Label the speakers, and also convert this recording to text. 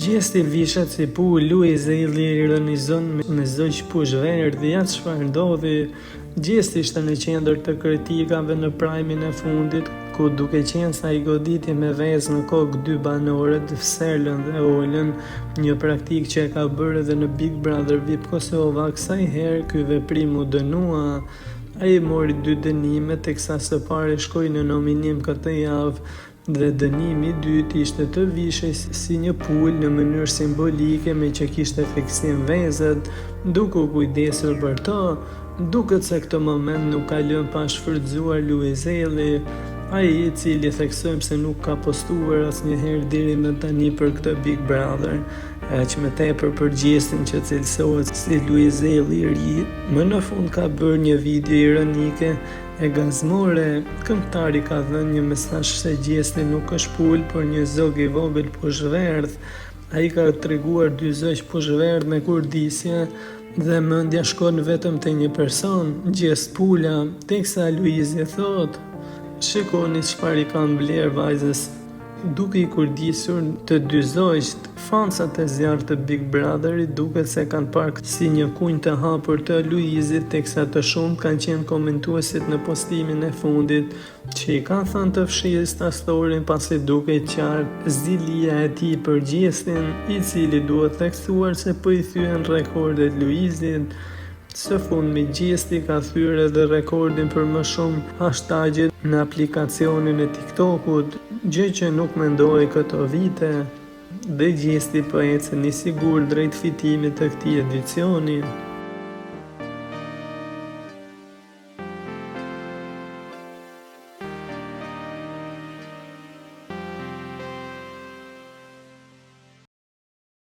Speaker 1: Gjesti vishet si pu, Luizi ironizon me zoq push verdhi, ja çfarë ndodhi. Gjesti ishte në qendër të kritikave në prajmin e fundit, ku duke qenë sa i goditi me vezë në kokë 2 banorët, Serlën dhe Olën, një praktik që e ka bërë edhe në Big Brother VIP Kosova, kësaj herë ky veprim u dënua. Ai mori 2 dënime, teksa së pari shkoi në nominim këtë javë, dhe dënimi i dytë ishte të vishej si një pul në mënyrë simbolike me që kishte fiksim vezët, duke u kujdesur për to. Duket se këtë moment nuk ka lënë pa shfrytzuar Luizelli, ai i cili theksojmë se nuk ka postuar asnjëherë deri më tani për këtë Big Brother, aq më tepër për gjestin që cilësohet si Luizelli i ri. Më në fund ka bërë një video ironike e gazmore. Këngëtari ka dhënë një mesazh se gjesti nuk është pul, por një zog i vogël pushverdh. Ai ka treguar 2 zogj pushverdh me kurdisje dhe mendja shkon vetëm te një person, gjest pula, teksa Luizi thot: "Shikoni çfarë i kanë bler vajzës." Duke i kurdisur të 2 zogjt, fansat e zjarrt të Big Brotherit duket se kanë parë si një kunj të hapur të Luizit, teksa të shumt kanë qenë komentuesit në postimin e fundit, që i kanë thënë të fshijë stastorin pasi duket qartë zilia e tij për gjestin, i cili duhet theksuar se po i thyen rekordet Luizit. Së fundmi gjesti ka thyer edhe rekordin për më shumë hashtagje në aplikacionin e TikTokut, gjë që nuk mendoi këto vite, dhe gjesti po ecën i sigurt drejt fitimit të këtij edicioni.